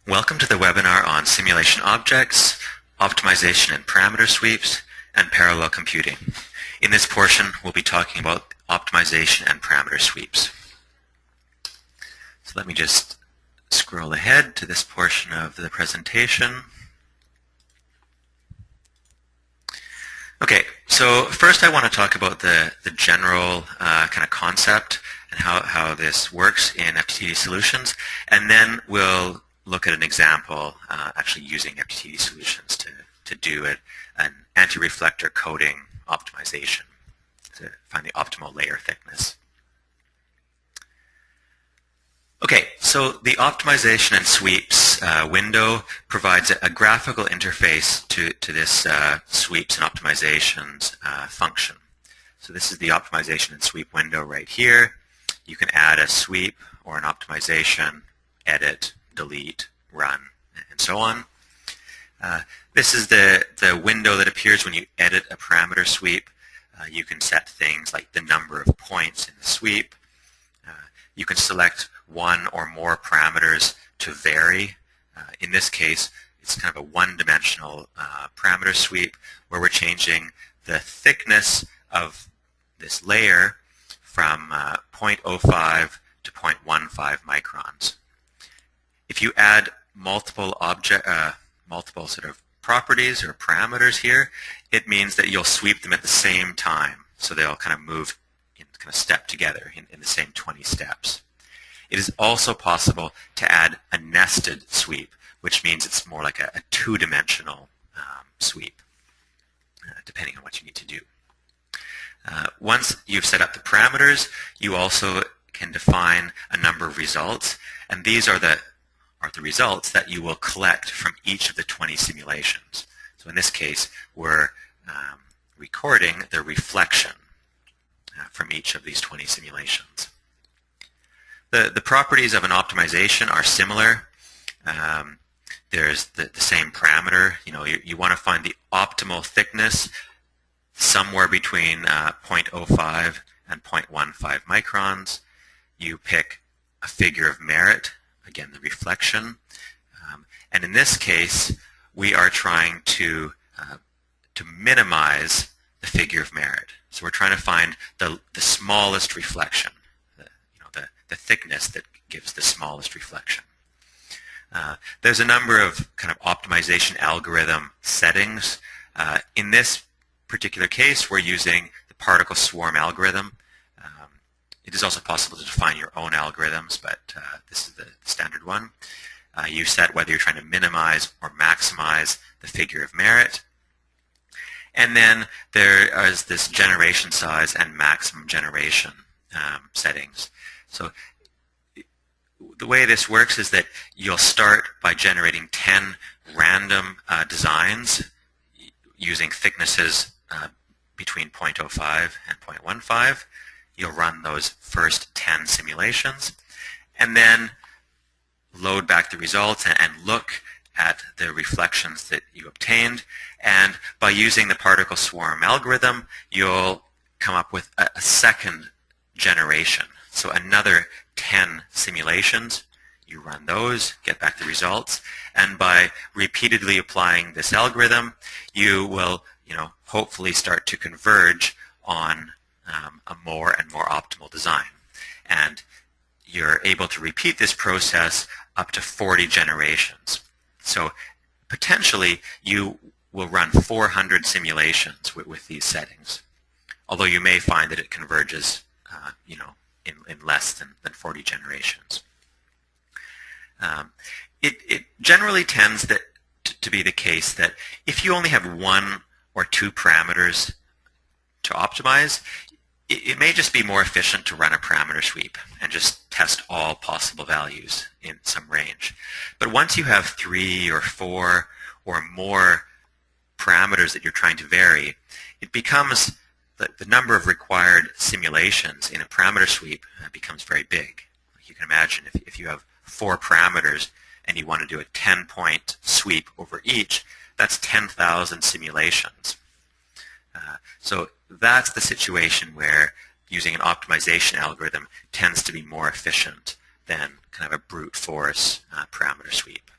Welcome to the webinar on simulation objects, optimization and parameter sweeps, and parallel computing. In this portion, we'll be talking about optimization and parameter sweeps. So let me just scroll ahead to this portion of the presentation. Okay, so first I want to talk about the general kind of concept and how this works in FDTD solutions, and then we'll look at an example actually using FDTD solutions to do an anti-reflector coating optimization to find the optimal layer thickness. Okay, so the optimization and sweeps window provides a graphical interface to this sweeps and optimizations function. So this is the optimization and sweep window right here. You can add a sweep or an optimization, edit, delete, run, and so on. This is the window that appears when you edit a parameter sweep. You can set things like the number of points in the sweep. You can select one or more parameters to vary. In this case, it's kind of a one-dimensional parameter sweep where we're changing the thickness of this layer from 0.05 to 0.15 microns. If you add multiple sort of properties or parameters here, it means that you'll sweep them at the same time, so they'll kind of move kind of step together in the same 20 steps. It is also possible to add a nested sweep, which means it's more like a two-dimensional sweep, depending on what you need to do. Once you've set up the parameters, you also can define a number of results, and these are the results that you will collect from each of the 20 simulations. So in this case, we're recording the reflection from each of these 20 simulations. The properties of an optimization are similar. There's the same parameter. You want to find the optimal thickness somewhere between 0.05 and 0.15 microns. You pick a figure of merit, again the reflection, and in this case we are trying to minimize the figure of merit. So we're trying to find the smallest reflection, the thickness that gives the smallest reflection. There's a number of kind of optimization algorithm settings. In this particular case, we're using the particle swarm algorithm. It is also possible to define your own algorithms, but this is the standard one. You set whether you're trying to minimize or maximize the figure of merit. And then there is this generation size and maximum generation settings. So the way this works is that you'll start by generating 10 random designs using thicknesses between 0.05 and 0.15. You'll run those first 10 simulations and then load back the results and look at the reflections that you obtained. And by using the particle swarm algorithm, you'll come up with a second generation. So another 10 simulations. You run those, get back the results, and by repeatedly applying this algorithm, you will hopefully start to converge on a more and more optimal design. And you're able to repeat this process up to 40 generations. So potentially you will run 400 simulations with these settings, although you may find that it converges in less than 40 generations. It generally tends to be the case that if you only have one or two parameters to optimize, it may just be more efficient to run a parameter sweep and just test all possible values in some range. But once you have 3 or 4 or more parameters that you're trying to vary, it becomes the number of required simulations in a parameter sweep becomes very big. You can imagine if you have 4 parameters and you want to do a 10-point sweep over each, that's 10,000 simulations. So that's the situation where using an optimization algorithm tends to be more efficient than kind of a brute force parameter sweep.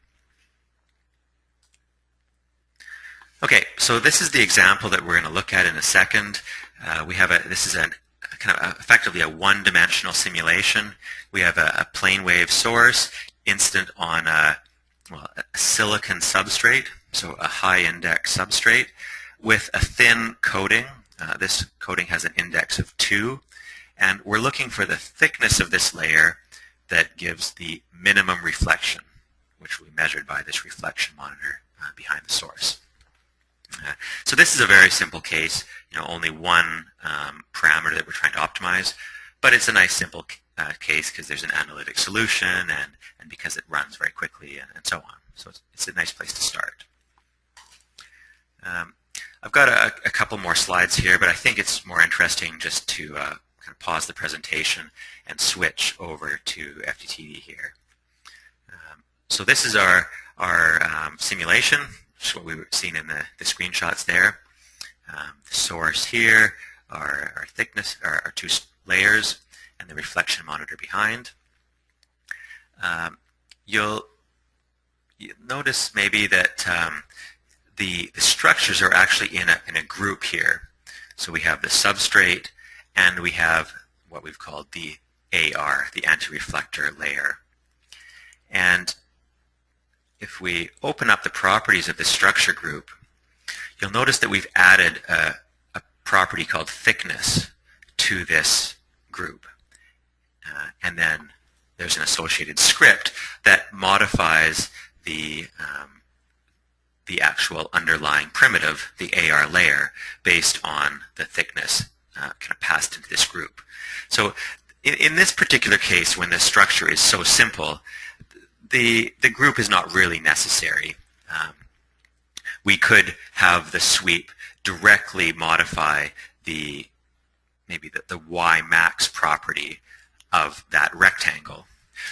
Okay, so this is the example that we're going to look at in a second. This is effectively a one-dimensional simulation. We have a plane wave source incident on a silicon substrate, so a high index substrate with a thin coating. This coating has an index of 2, and we're looking for the thickness of this layer that gives the minimum reflection, which will be measured by this reflection monitor behind the source. So this is a very simple case, only one parameter that we're trying to optimize, but it's a nice simple case because there's an analytic solution and because it runs very quickly and so on. So it's a nice place to start. I've got a couple more slides here, but I think it's more interesting just to kind of pause the presentation and switch over to FDTD here. So this is our simulation, which is what we were seeing in the screenshots there. The source here, our thickness, our 2 layers, and the reflection monitor behind. You'll notice maybe that the structures are actually in a group here. So we have the substrate, and we have what we've called the AR, the anti-reflector layer. And if we open up the properties of the structure group, you'll notice that we've added a property called thickness to this group. And then there's an associated script that modifies the actual underlying primitive, the AR layer, based on the thickness kind of passed into this group. So in this particular case, when the structure is so simple, the group is not really necessary. We could have the sweep directly modify maybe the Y max property of that rectangle.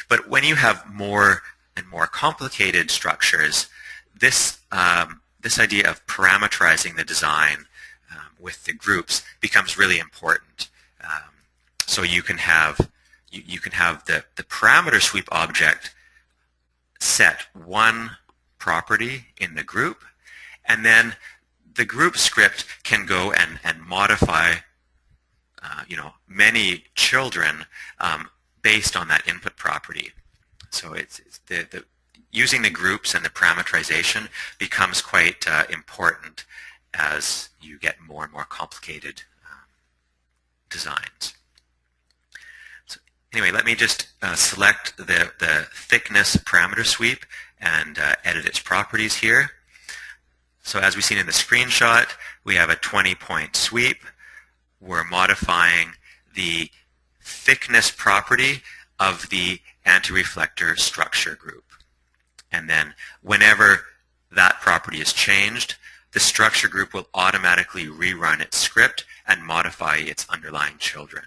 But when you have more and more complicated structures, this idea of parameterizing the design with the groups becomes really important. So you can have the parameter sweep object set one property in the group, and then the group script can go and modify many children based on that input property. So it's using the groups and the parameterization becomes quite important as you get more and more complicated designs. So anyway, let me just select the thickness parameter sweep and edit its properties here. So as we've seen in the screenshot, we have a 20-point sweep. We're modifying the thickness property of the anti-reflector structure group. And then whenever that property is changed, the structure group will automatically rerun its script and modify its underlying children.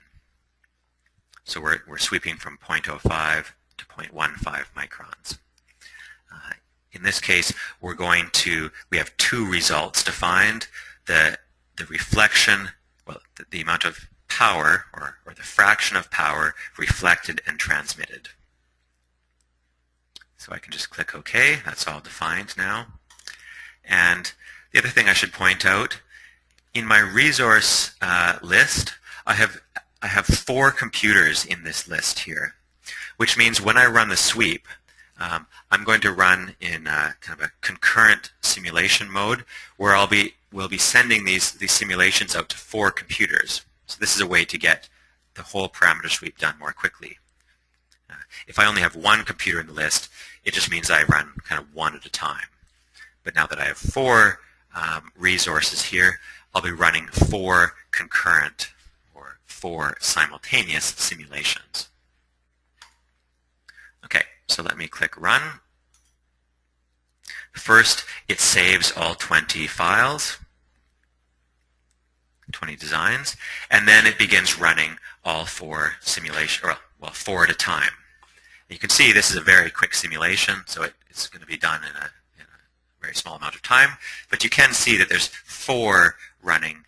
So we're sweeping from 0.05 to 0.15 microns. In this case, we have 2 results defined. The reflection, the amount of power or the fraction of power reflected and transmitted. So I can just click OK. That's all defined now. And the other thing I should point out, in my resource list, I have 4 computers in this list here, which means when I run the sweep, I'm going to run in kind of a concurrent simulation mode where we'll be sending these simulations out to 4 computers. So this is a way to get the whole parameter sweep done more quickly. If I only have 1 computer in the list, it just means I run kind of one at a time. But now that I have 4 resources here, I'll be running 4 concurrent or 4 simultaneous simulations. Okay, so let me click Run. First, it saves all 20 files, 20 designs, and then it begins running all 4 simulations, or well, 4 at a time. You can see this is a very quick simulation, so it's going to be done in a very small amount of time, but you can see that there's 4 running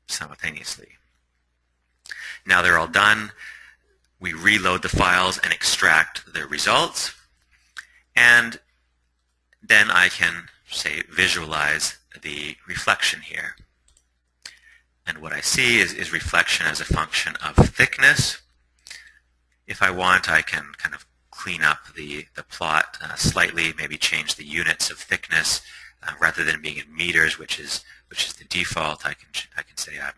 simultaneously. Now they're all done. We reload the files and extract the results, and then I can, say, visualize the reflection here. And what I see is reflection as a function of thickness. If I want, I can kind of clean up the plot slightly, maybe change the units of thickness rather than being in meters, which is the default. I can say I'm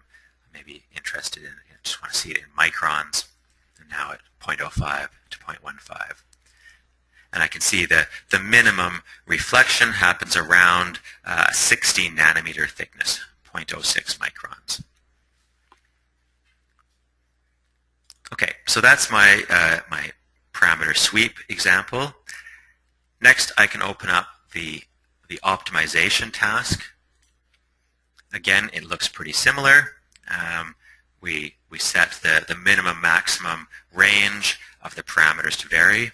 maybe interested in, just want to see it in microns, and now at 0.05 to 0.15. And I can see the minimum reflection happens around 60 nanometer thickness, 0.06 microns. Okay, so that's my my parameter sweep example. Next, I can open up the optimization task. Again, it looks pretty similar. We set the minimum maximum range of the parameters to vary.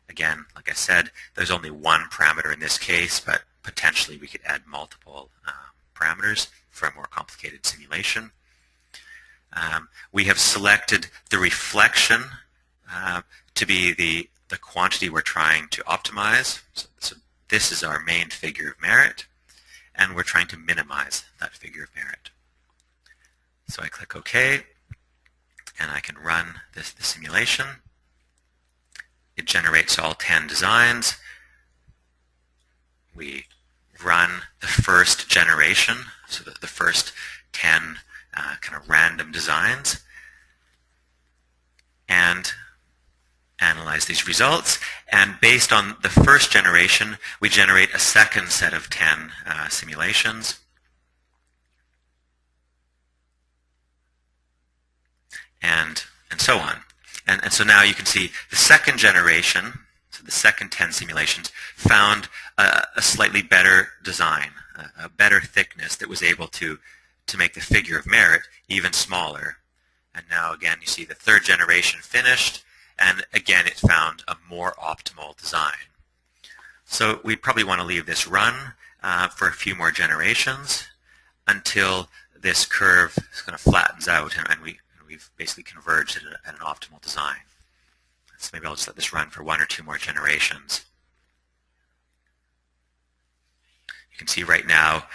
Again, like I said, there's only one parameter in this case, but potentially we could add multiple parameters for a more complicated simulation. We have selected the reflection to be the quantity we're trying to optimize. So this is our main figure of merit, and we're trying to minimize that figure of merit. So I click OK, and I can run the simulation. It generates all 10 designs. We run the first generation, so the first 10 kind of random designs, and analyze these results. And based on the first generation, we generate a second set of 10 simulations. And so on. And so now you can see the second generation, so the second 10 simulations, found a slightly better design, a better thickness that was able to make the figure of merit even smaller. And now again you see the third generation finished, and again it found a more optimal design. So we probably want to leave this run for a few more generations until this curve kind of flattens out and we've basically converged at an optimal design. So maybe I'll just let this run for one or two more generations. You can see right now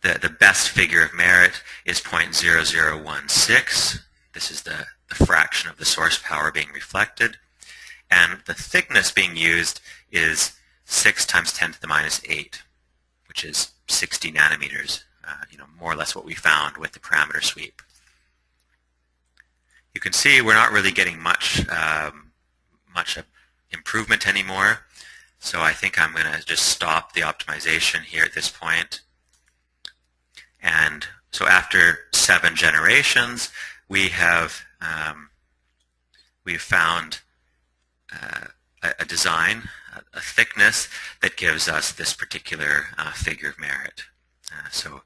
the best figure of merit is 0.0016. This is the fraction of the source power being reflected. And the thickness being used is 6 times 10 to the minus 8, which is 60 nanometers, more or less what we found with the parameter sweep. You can see we're not really getting much improvement anymore. So I think I'm going to just stop the optimization here at this point. And so after 7 generations, we have we've found a design, a thickness that gives us this particular figure of merit. So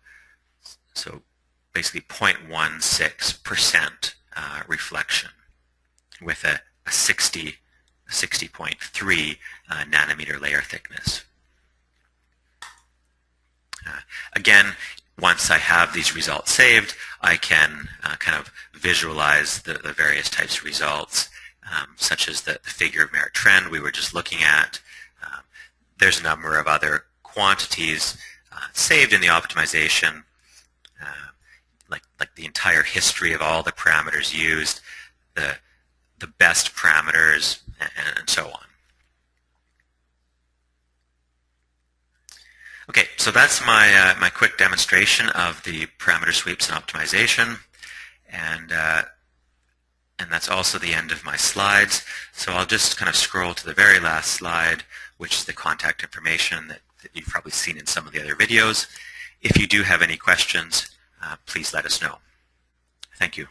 basically 0.16% reflection with a 60.3 nanometer layer thickness. Again, once I have these results saved, I can kind of visualize the various types of results, such as the figure of merit trend we were just looking at. There's a number of other quantities saved in the optimization, like the entire history of all the parameters used, the best parameters, and so on. Okay, so that's my my quick demonstration of the parameter sweeps and optimization, and that's also the end of my slides. So I'll just kind of scroll to the very last slide, which is the contact information that you've probably seen in some of the other videos. If you do have any questions, please let us know. Thank you.